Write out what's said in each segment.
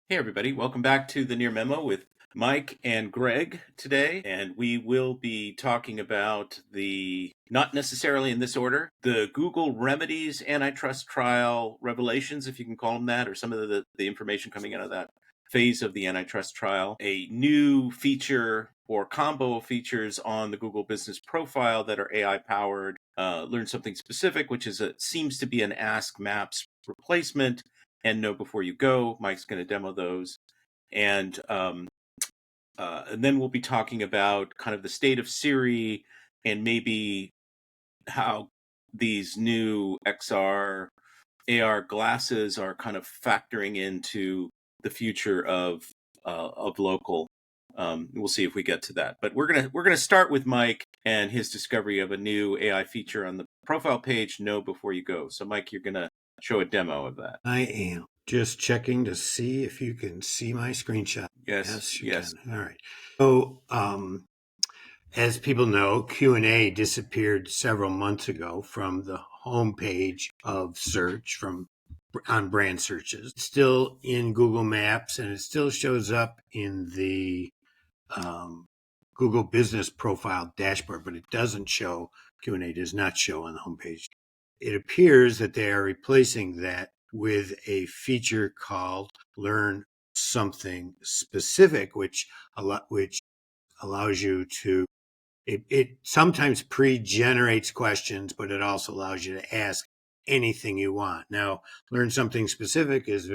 Hey, everybody. Welcome back to the Near Memo with Mike and Greg today. And we will be talking about not necessarily in this order, the Google Remedies antitrust trial revelations, if you can call them that, or some of the information coming out of that phase of the antitrust trial, a new feature or combo of features on the Google Business Profile that are AI powered, learn something specific, which seems to be an Ask Maps replacement, and Know Before You Go. Mike's going to demo those. And then we'll be talking about kind of the state of Siri and maybe how these new XR, AR glasses are kind of factoring into the future of local. We'll see if we get to that. But we're gonna start with Mike and his discovery of a new AI feature on the profile page, Know Before You Go. So Mike, you're gonna show a demo of that. I am just checking to see if you can see my screenshot. Yes, You yes. can. All right. So, as people know, Q&A disappeared several months ago from the homepage of search on brand searches. It's still in Google Maps, and it still shows up in the Google Business Profile dashboard, but it doesn't show. Q&A does not show on the homepage. It appears that they are replacing that with a feature called Learn Something Specific, which allows you to, it sometimes pre-generates questions, but it also allows you to ask anything you want. Now, Learn Something Specific is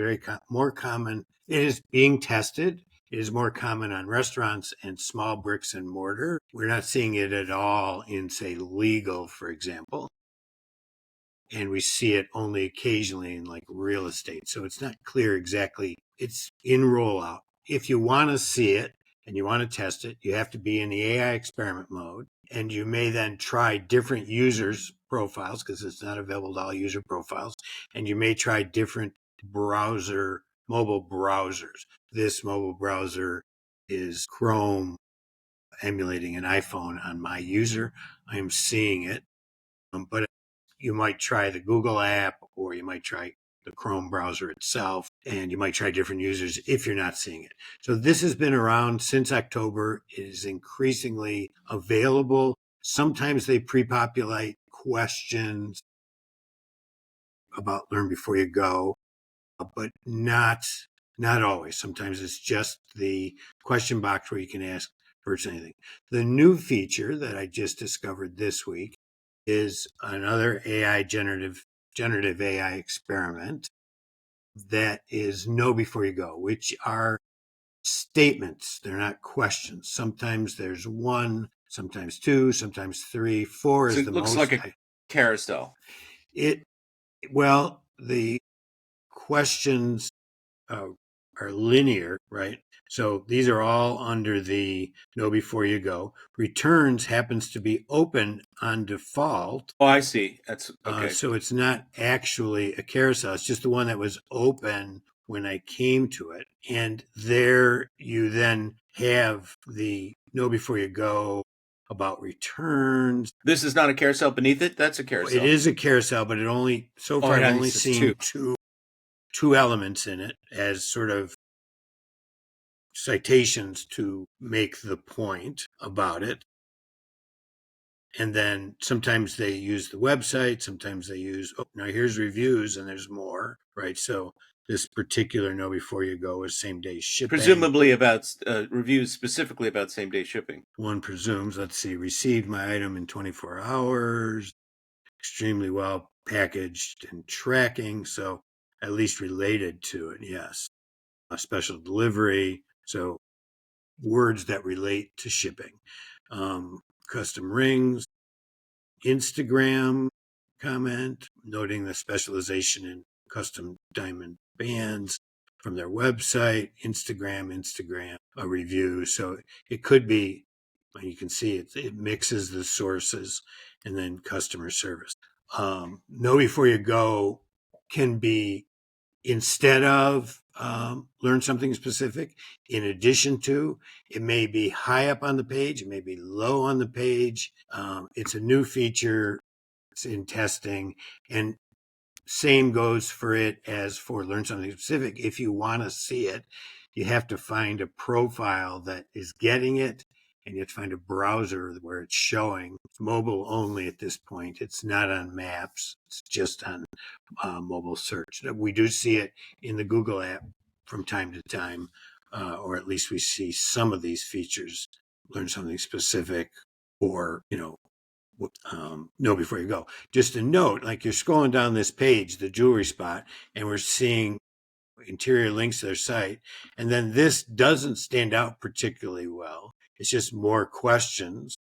more common. It is being tested. It is more common on restaurants and small bricks and mortar. We're not seeing it at all in, say, legal, for example. And we see it only occasionally in like real estate. So it's not clear exactly. It's in rollout. If you want to see it and you want to test it, you have to be in the AI experiment mode. And you may then try different users' profiles because it's not available to all user profiles. And you may try different mobile browsers. This mobile browser is Chrome emulating an iPhone on my user. I'm seeing it. But you might try the Google app, or you might try the Chrome browser itself, and you might try different users if you're not seeing it. So this has been around since October. It is increasingly available. Sometimes they pre-populate questions about Learn Before You Go, but not always. Sometimes it's just the question box where you can ask virtually anything. The new feature that I just discovered this week is another generative AI experiment that is Know Before You Go, which are statements. They're not questions. Sometimes there's one, sometimes two, sometimes three, four So is it the looks most. like a carousel. The questions uh, are linear, right? So these are all under the Know Before You Go. Returns happens to be open on default. Oh, I see. That's okay. So it's not actually a carousel. It's just the one that was open when I came to it. And there you then have the Know Before You Go about returns. This is not a carousel beneath it. That's a carousel. It is a carousel, but I've only seen two elements in it as sort of citations to make the point about it. And then sometimes they use the website, sometimes they use, now here's reviews and there's more, right? So this particular Know Before You Go is same day shipping. Presumably about reviews specifically about same day shipping. One presumes, let's see, received my item in 24 hours, extremely well packaged and tracking. So at least related to it, yes. A special delivery. So words that relate to shipping. Custom rings, Instagram comment noting the specialization in custom diamond bands from their website, Instagram, a review. So it could be, you can see it mixes the sources, and then customer service. Know Before You Go can be instead of Learn Something Specific, in addition to, it may be high up on the page, it may be low on the page. It's a new feature. It's in testing, and same goes for it as for Learn Something Specific. If you want to see it, you have to find a profile that is getting it, and you have to find a browser where it's showing. It's mobile only at this point. It's not on maps. It's just on mobile search. We do see it in the Google app from time to time, or at least we see some of these features, Learn Something Specific, or, know before you go. Just a note, like you're scrolling down this page, the jewelry spot, and we're seeing interior links to their site. And then this doesn't stand out particularly well. It's just more questions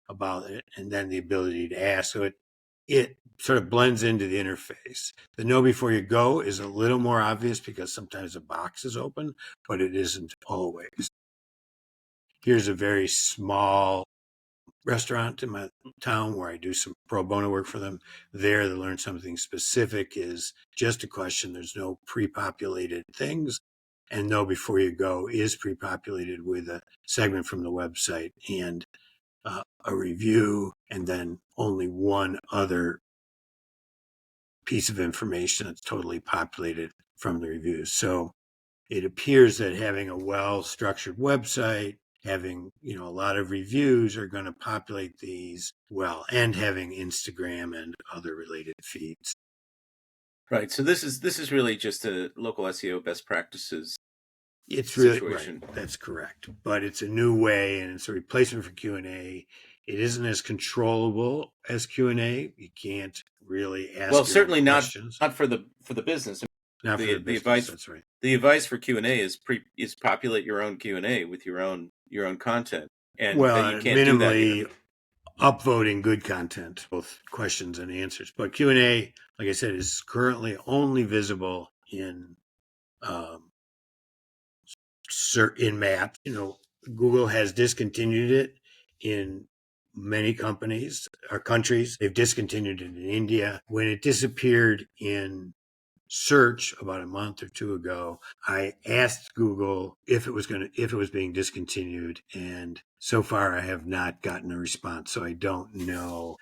about it and then the ability to ask. So it sort of blends into the interface. The know before you go is a little more obvious because sometimes the box is open, but it isn't always. Here's a very small restaurant in my town where I do some pro bono work for them. There, to Learn Something Specific is just a question. There's no pre-populated things. And know before you go is pre-populated with a segment from the website and a review, and then only one other piece of information that's totally populated from the reviews. So it appears that having a well-structured website, having a lot of reviews are going to populate these well, and having Instagram and other related feeds. Right. So this is really just a local SEO best practices. It's situation. Really right. That's correct. But it's a new way, and it's a replacement for Q&A. It isn't as controllable as Q&A. You can't really ask certainly questions. Not for the business. Not for the business. Advice, that's right. The advice for Q&A is populate your own Q&A with your own content, and you can't minimally do that here. Upvoting good content, both questions and answers. But Q&A, like I said, is currently only visible in maps. Google has discontinued it in many companies or countries. They've discontinued it in India. When it disappeared in search about a month or two ago, I asked Google if it was being discontinued, and so far I have not gotten a response. So I don't know.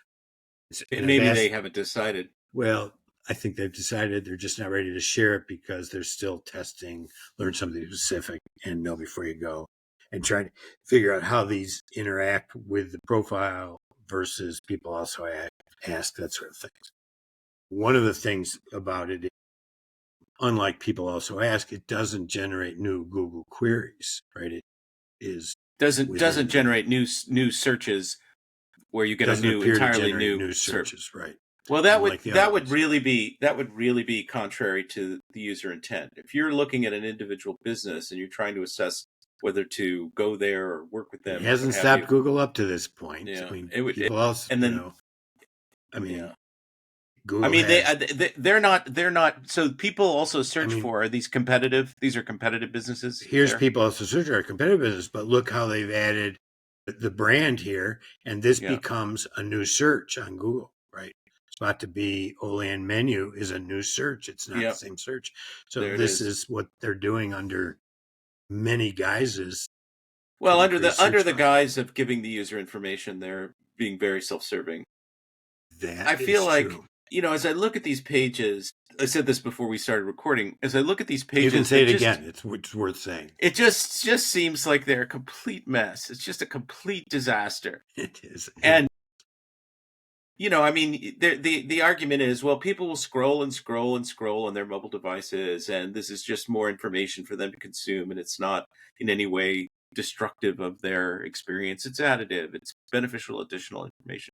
Maybe they haven't decided. Well, I think they've decided they're just not ready to share it because they're still testing, Learn Something Specific and Know Before You Go, and trying to figure out how these interact with the profile versus people also ask, that sort of things. One of the things about it, unlike people also ask, it doesn't generate new Google queries, right? It is doesn't generate new searches where you get a new entirely new searches, right? Well, that would really be contrary to the user intent. If you're looking at an individual business and you're trying to assess whether to go there or work with them, it hasn't stopped Google up to this point. Yeah. I mean, people else, and then, yeah. Google they're not. So people also search for, are these competitive? These are competitive businesses. People also search for a competitive business, but look how they've added the brand here, and this becomes a new search on Google, right? About to be Olan menu is a new search. It's not the same search. So this is what they're doing under many guises. Well, under the guise of giving the user information, they're being very self-serving. I feel like true. As I look at these pages, I said this before we started recording. As I look at these pages, you can say it again. It's worth saying. It just seems like they're a complete mess. It's just a complete disaster. It is. And the argument is, well, people will scroll and scroll and scroll on their mobile devices, and this is just more information for them to consume, and it's not in any way destructive of their experience. It's additive. It's beneficial additional information.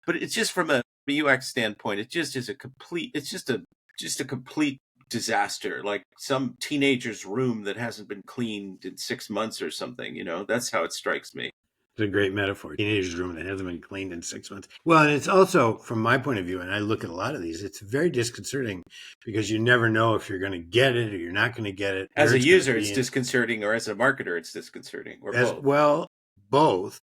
But it's just from a UX standpoint, it just is a complete disaster, like some teenager's room that hasn't been cleaned in 6 months or something. That's how it strikes me. It's a great metaphor. Teenager's room that hasn't been cleaned in 6 months. Well, and it's also, from my point of view, and I look at a lot of these, it's very disconcerting because you never know if you're going to get it or you're not going to get it. As a user, it's disconcerting, or as a marketer, it's disconcerting, or both. Well, both.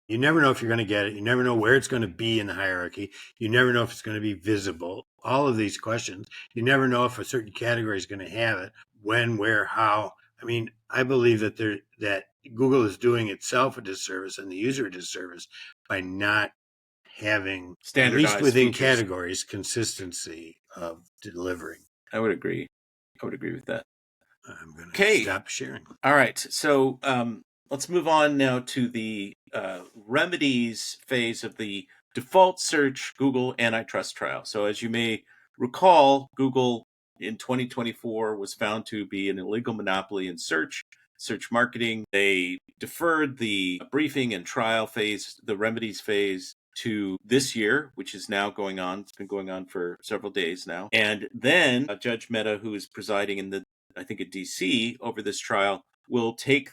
You never know if you're going to get it. You never know where it's going to be in the hierarchy. You never know if it's going to be visible. All of these questions. You never know if a certain category is going to have it, when, where, how. I mean, I believe that Google is doing itself a disservice and the user a disservice by not having, at least within categories, consistency of delivering. I would agree. I would agree with that. I'm going to Okay. stop sharing. All right. So let's move on now to the remedies phase of the default search Google antitrust trial. So as you may recall, Google in 2024 was found to be an illegal monopoly in search marketing. They deferred the briefing and trial phase, the remedies phase, to this year, which is now going on. It's been going on for several days now. And then Judge Mehta, who is presiding in I think at DC over this trial, will take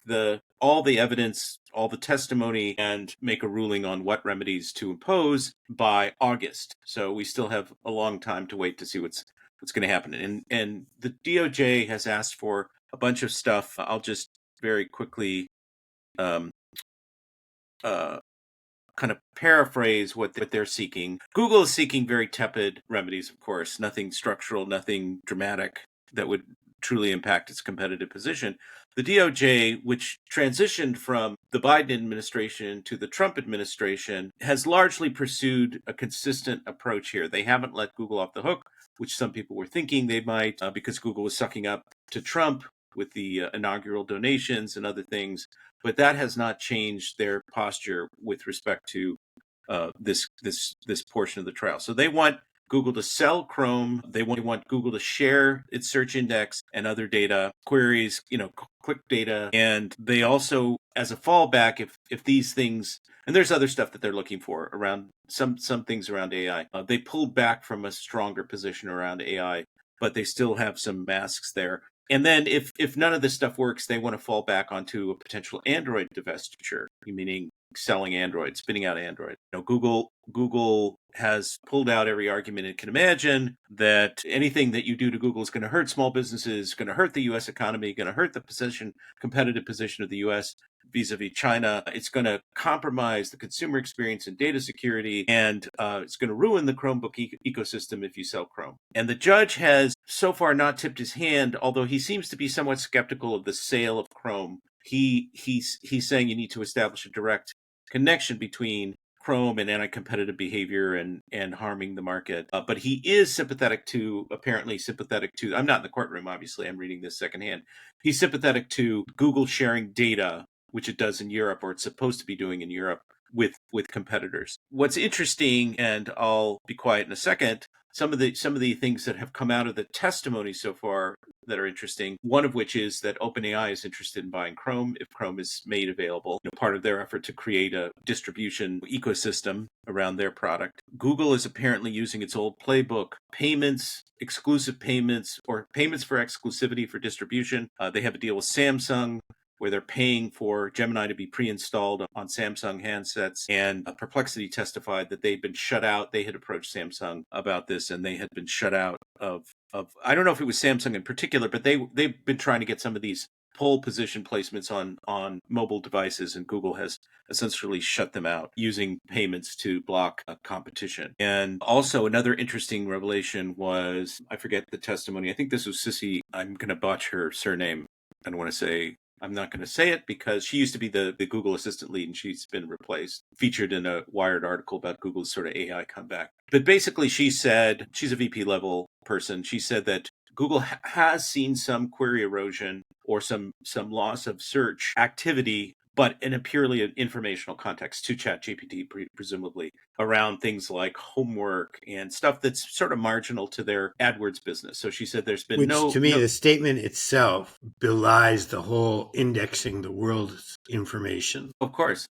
all the evidence, all the testimony, and make a ruling on what remedies to impose by August. So we still have a long time to wait to see what's going to happen. And the DOJ has asked for a bunch of stuff. I'll just very quickly kind of paraphrase what they're seeking. Google is seeking very tepid remedies, of course, nothing structural, nothing dramatic that would truly impact its competitive position. The DOJ, which transitioned from the Biden administration to the Trump administration, has largely pursued a consistent approach here. They haven't let Google off the hook, which some people were thinking they might, because Google was sucking up to Trump with the inaugural donations and other things. But that has not changed their posture with respect to this portion of the trial. So they want Google to sell Chrome. They want Google to share its search index and other data, queries, click data. And they also, as a fallback, if these things, and there's other stuff that they're looking for around some things around AI, they pulled back from a stronger position around AI, but they still have some masks there. And then if none of this stuff works, they want to fall back onto a potential Android divestiture, meaning selling Android, spinning out Android. Google has pulled out every argument it can imagine that anything that you do to Google is going to hurt small businesses, going to hurt the U.S. economy, going to hurt the competitive position of the U.S. vis-a-vis China. It's going to compromise the consumer experience and data security, and it's going to ruin the Chromebook ecosystem if you sell Chrome. And the judge has so far not tipped his hand, although he seems to be somewhat skeptical of the sale of Chrome. He's saying you need to establish a direct connection between Chrome and anti-competitive behavior and harming the market. But he is apparently sympathetic to, I'm not in the courtroom, obviously, I'm reading this secondhand. He's sympathetic to Google sharing data, which it does in Europe, or it's supposed to be doing in Europe, with competitors. What's interesting, and I'll be quiet in a second, some of the things that have come out of the testimony so far that are interesting, one of which is that OpenAI is interested in buying Chrome if Chrome is made available, part of their effort to create a distribution ecosystem around their product. Google is apparently using its old playbook, exclusive payments, or payments for exclusivity for distribution. They have a deal with Samsung where they're paying for Gemini to be pre-installed on Samsung handsets. And Perplexity testified that they'd been shut out. They had approached Samsung about this, and they had been shut out of I don't know if it was Samsung in particular, but they've been trying to get some of these pole position placements on mobile devices, and Google has essentially shut them out using payments to block competition. And also another interesting revelation was, I forget the testimony, I think this was Sissy, I'm going to botch her surname. I'm not going to say it because she used to be the Google Assistant lead and she's been replaced, featured in a Wired article about Google's sort of AI comeback. But basically she said, she's a VP level person, she said that Google has seen some query erosion or some loss of search activity, but in a purely informational context to ChatGPT, presumably, around things like homework and stuff that's sort of marginal to their AdWords business. So she said there's been to me, the statement itself belies the whole indexing the world's information. Of course.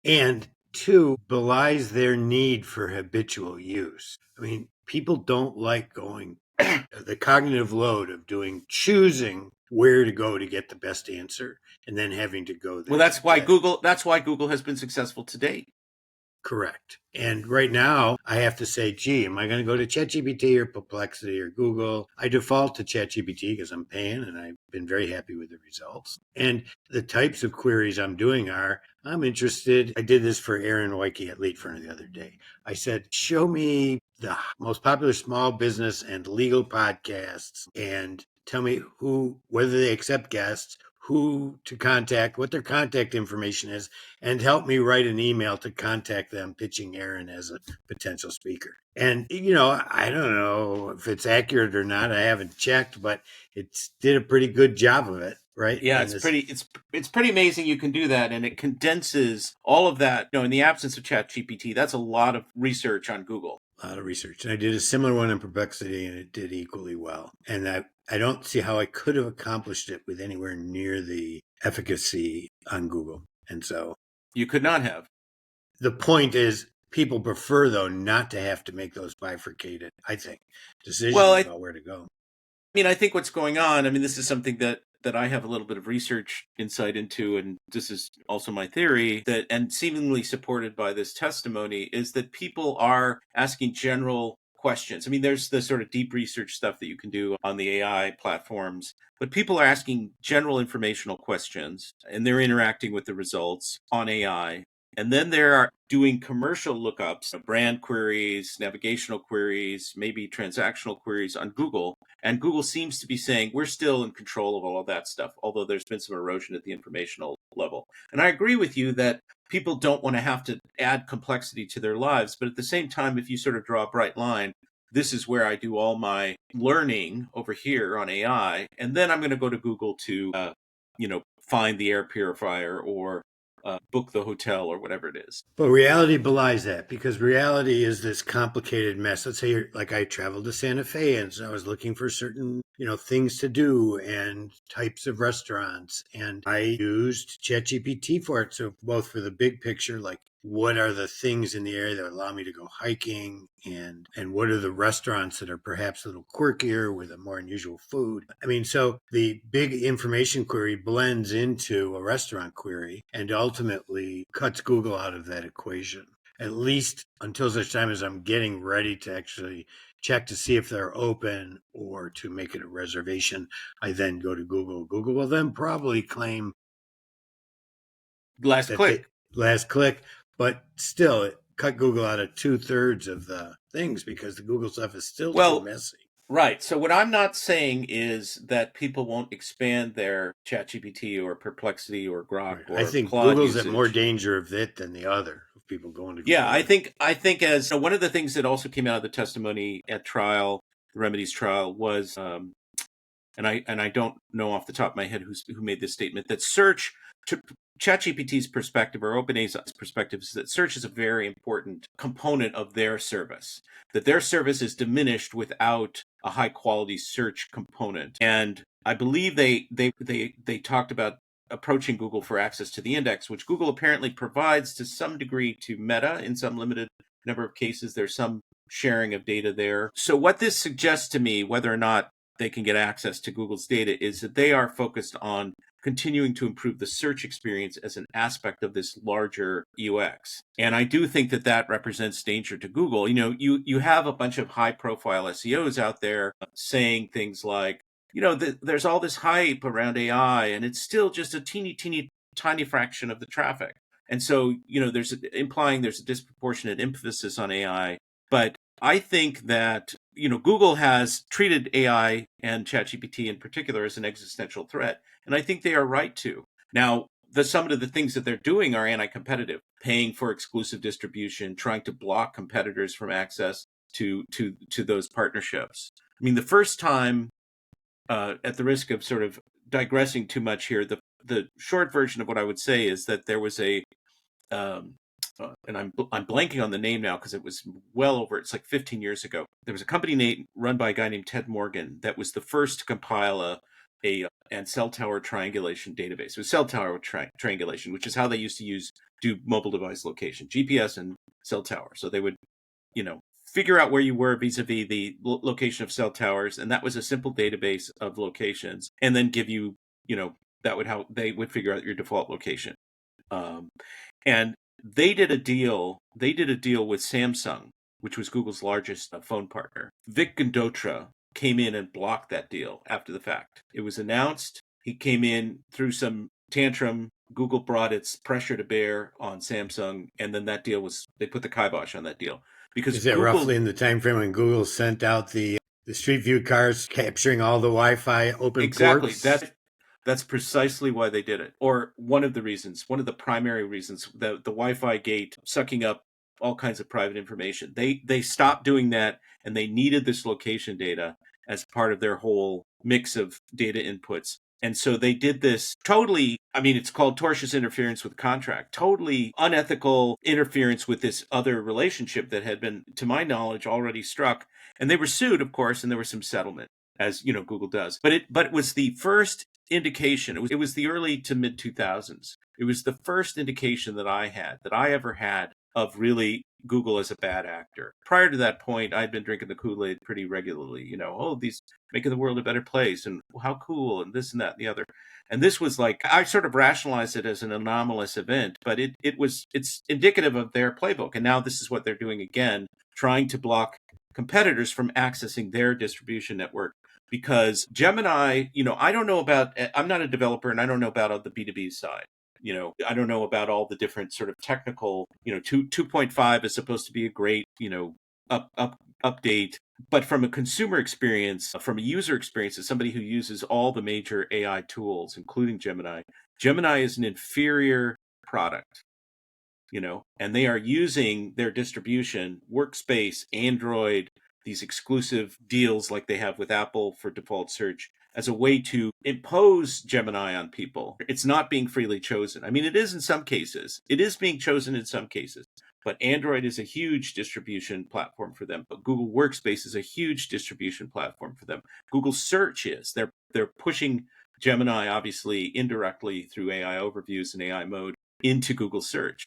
And two, belies their need for habitual use. I mean, people don't like going the cognitive load of choosing where to go to get the best answer and then having to go there. Well, that's why Google has been successful to date. Correct. And right now, I have to say, gee, am I going to go to ChatGPT or Perplexity or Google? I default to ChatGPT because I'm paying and I've been very happy with the results. And the types of queries I'm doing are, I'm interested. I did this for Aaron Wyke at Lead Front the other day. I said, show me the most popular small business and legal podcasts and tell me whether they accept guests, who to contact, what their contact information is, and help me write an email to contact them, pitching Aaron as a potential speaker. And, I don't know if it's accurate or not. I haven't checked, but it did a pretty good job of it, right? Yeah, And it's this, pretty amazing you can do that, and it condenses all of that. In the absence of ChatGPT, that's a lot of research on Google. a lot of research. And I did a similar one in Perplexity, and it did equally well. And I don't see how I could have accomplished it with anywhere near the efficacy on Google. And so You could not have. the point is, people prefer, though, not to have to make those bifurcated, I think, Well, decisions about where to go. I think what's going on, this is something that I have a little bit of research insight into, and this is also my theory, that, and seemingly supported by this testimony, is that people are asking general questions. There's the sort of deep research stuff that you can do on the AI platforms, but people are asking general informational questions, and they're interacting with the results on AI. And then they're doing commercial lookups, brand queries, navigational queries, maybe transactional queries on Google. And Google seems to be saying we're still in control of all of that stuff, although there's been some erosion at the informational level. And I agree with you that people don't want to have to add complexity to their lives. But at the same time, if you sort of draw a bright line, this is where I do all my learning over here on AI. And then I'm going to go to Google to, find the air purifier or book the hotel or whatever it is. But reality belies that, because reality is this complicated mess. Let's say, like, I traveled to Santa Fe, and so I was looking for certain, things to do and types of restaurants. And I used ChatGPT for it. So both for the big picture, like, what are the things in the area that allow me to go hiking, and what are the restaurants that are perhaps a little quirkier with a more unusual food. So the big information query blends into a restaurant query and ultimately cuts Google out of that equation, at least until such time as I'm getting ready to actually check to see if they're open or to make it a reservation. I then go to Google. Google will then probably claim Last click. last click, but still, it cut Google out of 2/3 of the things because the Google stuff is still too messy. Right. So what I'm not saying is that people won't expand their ChatGPT or Perplexity or Grok Right. or I think Claude Google's usage. at more danger of it than the other, of people going to Google. Yeah, I think as one of the things that also came out of the testimony at trial, the Remedies trial, was and I don't know off the top of my head who made this statement, that search, ChatGPT's perspective or OpenAI's perspective, is that search is a very important component of their service. That their service is diminished without a high quality search component. And I believe they talked about approaching Google for access to the index, which Google apparently provides to some degree to Meta in some limited number of cases. There's some sharing of data there. So what this suggests to me, whether or not they can get access to Google's data, is that they are focused on continuing to improve the search experience as an aspect of this larger UX. And I do think that represents danger to Google. You have a bunch of high profile SEOs out there saying things like, there's all this hype around AI and it's still just a teeny tiny fraction of the traffic. And so, there's implying there's a disproportionate emphasis on AI. But I think that, Google has treated AI and ChatGPT in particular as an existential threat. And I think they are right to. Now, some of the things that they're doing are anti-competitive, paying for exclusive distribution, trying to block competitors from access to those partnerships. The first time, at the risk of sort of digressing too much here, the short version of what I would say is that there was a and I'm blanking on the name now because it was it's like 15 years ago. There was a company run by a guy named Ted Morgan that was the first to compile and cell tower triangulation database. It was cell tower triangulation, which is how they used to do mobile device location, GPS and cell tower. So they would, figure out where you were vis-a-vis the location of cell towers, and that was a simple database of locations, and then give you, how they would figure out your default location. And they did a deal with Samsung, which was Google's largest phone partner. Vic Gundotra came in and blocked that deal after the fact. It was announced. He came in through some tantrum. Google brought its pressure to bear on Samsung, and then they put the kibosh on that deal. Because is that Google, roughly in the time frame when Google sent out the Street View cars capturing all the Wi-Fi open exactly ports? That's precisely why they did it. Or one of the reasons, one of the primary reasons, the Wi-Fi gate sucking up all kinds of private information. They stopped doing that, and they needed this location data as part of their whole mix of data inputs. And so they did this totally, I mean, it's called tortious interference with contract, totally unethical interference with this other relationship that had been, to my knowledge, already struck. And they were sued, of course, and there was some settlement, as you know, Google does. But it was the first indication. It was the early to mid 2000s. It was the first indication that I ever had of really Google as a bad actor. Prior to that point, I'd been drinking the Kool-Aid pretty regularly. Oh, these making the world a better place, and how cool, and this and that and the other. And this was like, I sort of rationalized it as an anomalous event, but it's indicative of their playbook. And now this is what they're doing again, trying to block competitors from accessing their distribution network. Because Gemini, I don't know about, I'm not a developer, and I don't know about the B2B side. I don't know about all the different sort of technical, 2.5 is supposed to be a great, update. But from a consumer experience, from a user experience, as somebody who uses all the major AI tools, including Gemini is an inferior product, and they are using their distribution, Workspace, Android, these exclusive deals like they have with Apple for default search, as a way to impose Gemini on people. It's not being freely chosen. I mean, it is in some cases. It is being chosen in some cases. But Android is a huge distribution platform for them. But Google Workspace is a huge distribution platform for them. Google Search is. They're pushing Gemini, obviously, indirectly through AI overviews and AI mode into Google Search.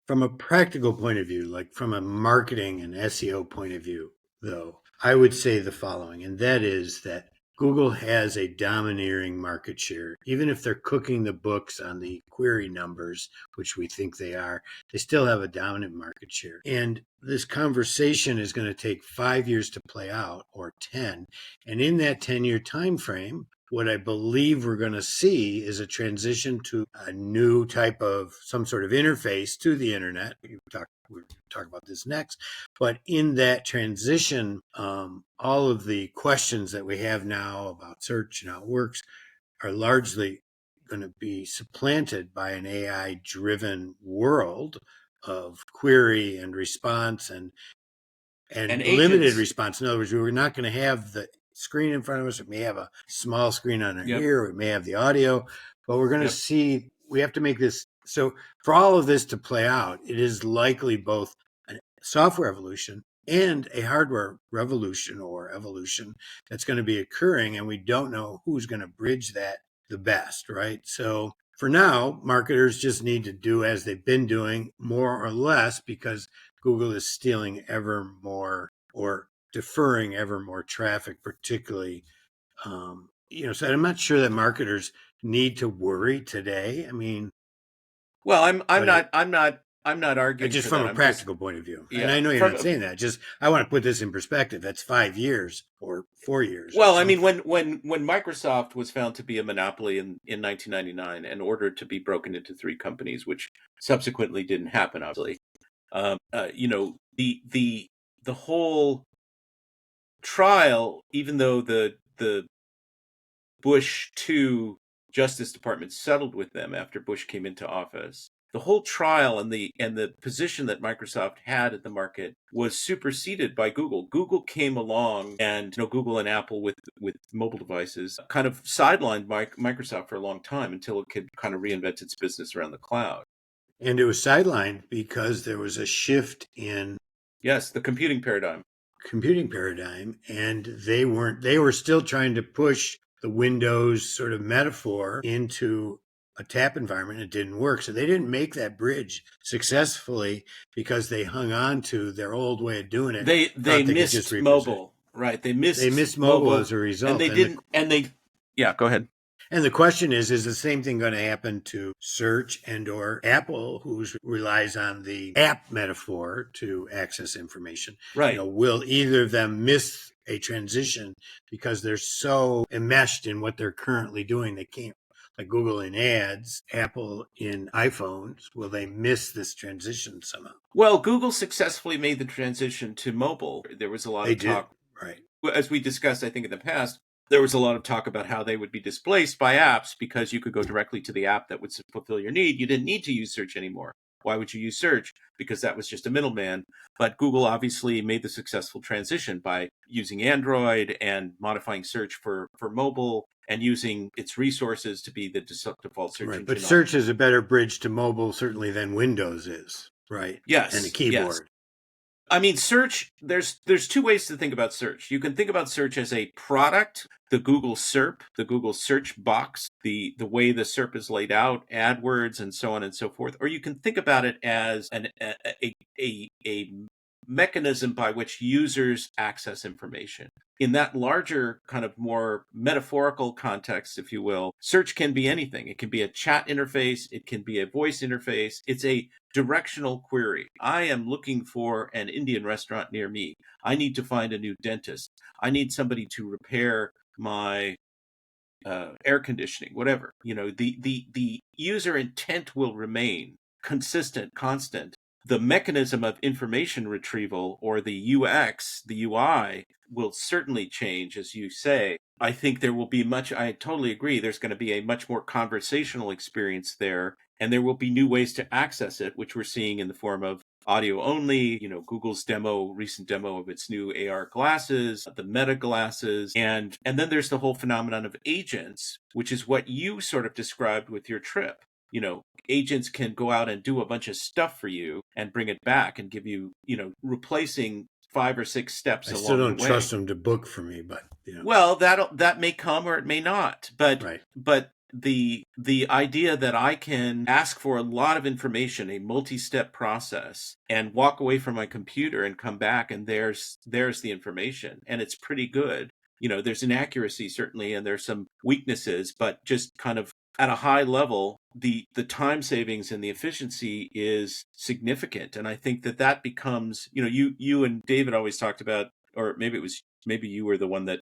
From a practical point of view, like from a marketing and SEO point of view, though, I would say the following, and that is that Google has a domineering market share. Even if they're cooking the books on the query numbers, which we think they are, they still have a dominant market share. And this conversation is going to take 5 years to play out, or 10. And in that 10-year time frame, what I believe we're going to see is a transition to a new type of some sort of interface to the internet. We'll talk about this next. But in that transition, all of the questions that we have now about search and how it works are largely going to be supplanted by an AI-driven world of query and response and limited response. In other words, we're not going to have the screen in front of us. We may have a small screen on our ear. We may have the audio, but we're going to see, we have to make this. So for all of this to play out, it is likely both a software evolution and a hardware revolution or evolution that's going to be occurring. And we don't know who's going to bridge that the best, right? So for now, marketers just need to do as they've been doing, more or less, because Google is stealing ever more or deferring ever more traffic, particularly, so I'm not sure that marketers need to worry today. I mean, well, I'm not arguing just for from that. a practical point of view. Yeah, and I know you're not saying that. Just I want to put this in perspective. That's 5 years or 4 years. Well, I mean, when Microsoft was found to be a monopoly in 1999 and ordered to be broken into three companies, which subsequently didn't happen, obviously, the whole trial, even though the Bush 2 Justice Department settled with them after Bush came into office, the whole trial and the position that Microsoft had at the market was superseded by Google. Google came along, and Google and Apple with mobile devices kind of sidelined Microsoft for a long time until it could kind of reinvent its business around the cloud. And it was sidelined because there was a shift in the computing paradigm, and they were still trying to push the Windows sort of metaphor into a tap environment. It didn't work. So they didn't make that bridge successfully because they hung on to their old way of doing it. They missed mobile, right? They missed mobile as a result. And they didn't, go ahead. And the question is the same thing going to happen to search and or Apple, who relies on the app metaphor to access information? Right. Will either of them miss a transition because they're so enmeshed in what they're currently doing? They can't, like Google in ads, Apple in iPhones. Will they miss this transition somehow? Well, Google successfully made the transition to mobile. There was a lot of talk. Right. As we discussed, I think, in the past, there was a lot of talk about how they would be displaced by apps because you could go directly to the app that would fulfill your need. You didn't need to use search anymore. Why would you use search? Because that was just a middleman. But Google obviously made the successful transition by using Android and modifying search for mobile and using its resources to be the default search Right. engine. But search is a better bridge to mobile, certainly, than Windows is, right? Yes. And the Yes. keyboard. I mean, search, there's two ways to think about search. You can think about search as a product, the Google SERP, the Google search box, the way the SERP is laid out, AdWords, and so on and so forth. Or you can think about it as a mechanism by which users access information. In that larger kind of more metaphorical context, if you will, search can be anything. It can be a chat interface. It can be a voice interface. It's a directional query. I am looking for an Indian restaurant near me. I need to find a new dentist. I need somebody to repair my air conditioning, whatever. The user intent will remain consistent, constant. The mechanism of information retrieval, or the UX, the UI, will certainly change, as you say. I think there will be I totally agree, there's going to be a much more conversational experience there, and there will be new ways to access it, which we're seeing in the form of audio only, Google's recent demo of its new AR glasses, the Meta glasses, and then there's the whole phenomenon of agents, which is what you sort of described with your trip. Agents can go out and do a bunch of stuff for you and bring it back and give you, replacing 5 or 6 steps I along still the don't way. trust them to book for me, but Well, that may come or it may not, but right. but the idea that I can ask for a lot of information, a multi-step process, and walk away from my computer and come back and there's the information, and it's pretty good. There's inaccuracy certainly, and there's some weaknesses, but just kind of at a high level, the time savings and the efficiency is significant, and I think that becomes, you and David always talked about, or maybe you were the one that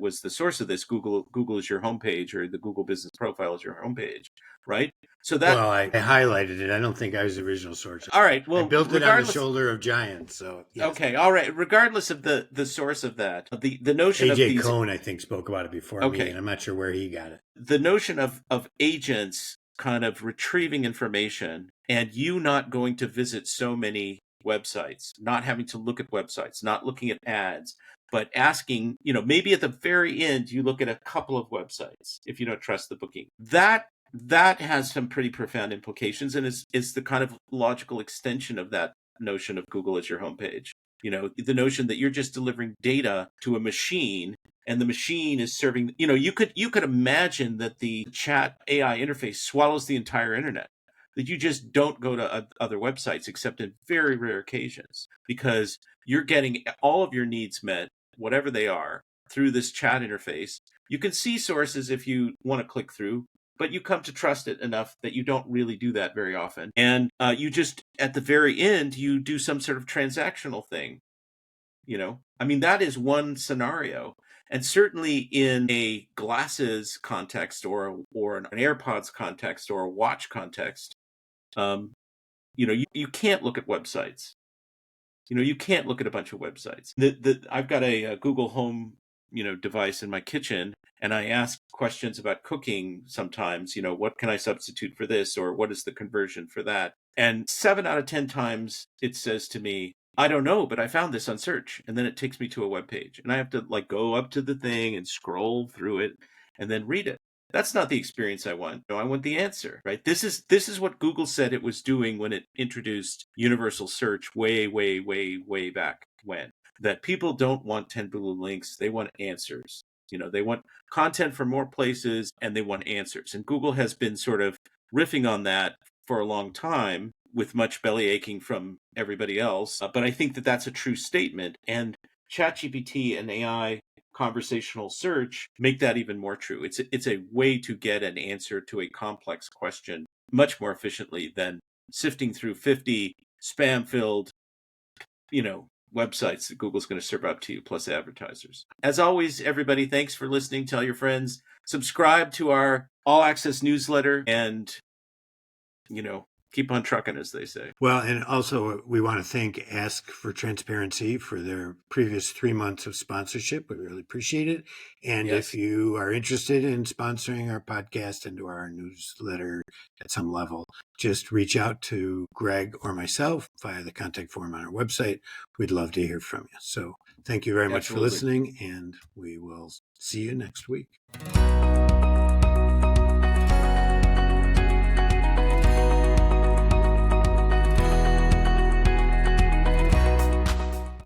was the source of this. Google is your homepage, or the Google Business Profile is your homepage, right? So Well, I highlighted it. I don't think I was the original source. All right. I Well, built it on the regardless. shoulder of giants. So yes. Okay. All right. Regardless of the source of that, the notion of AJ these. Cohn, I think, spoke about it before me, and I'm not sure where he got it. The notion of agents kind of retrieving information and you not going to visit so many websites, not having to look at websites, not looking at ads, but asking, maybe at the very end, you look at a couple of websites if you don't trust the booking. That has some pretty profound implications, and is the kind of logical extension of that notion of Google as your homepage. The notion that you're just delivering data to a machine, and the machine is serving, you could imagine that the chat AI interface swallows the entire internet, that you just don't go to other websites except in very rare occasions, because you're getting all of your needs met, whatever they are, through this chat interface. You can see sources if you want to click through, but you come to trust it enough that you don't really do that very often. And you just, at the very end, you do some sort of transactional thing. I mean, that is one scenario. And certainly in a glasses context, or an AirPods context, or a watch context, you can't look at websites. You can't look at a bunch of websites. I've got a Google Home, device in my kitchen, and I ask questions about cooking sometimes. What can I substitute for this, or what is the conversion for that? And 7 out of 10 times it says to me, I don't know, but I found this on search. And then it takes me to a web page, and I have to go up to the thing and scroll through it and then read it. That's not the experience I want. No, I want the answer, right? This is what Google said it was doing when it introduced universal search way, way, way, way back when. That people don't want 10 blue links. They want answers. They want content from more places, and they want answers. And Google has been sort of riffing on that for a long time, with much belly aching from everybody else. But I think that that's a true statement. And ChatGPT and AI conversational search make that even more true. It's a way to get an answer to a complex question much more efficiently than sifting through 50 spam-filled, websites that Google's going to serve up to you, plus advertisers. As always, everybody, thanks for listening. Tell your friends. Subscribe to our all-access newsletter, and, keep on trucking, as they say. Well, and also we want to thank Ask for Transparency for their previous 3 months of sponsorship. We really appreciate it. And if Yes. you are interested in sponsoring our podcast and our newsletter at some level, just reach out to Greg or myself via the contact form on our website. We'd love to hear from you. So thank you very much for Absolutely. listening, and we will see you next week.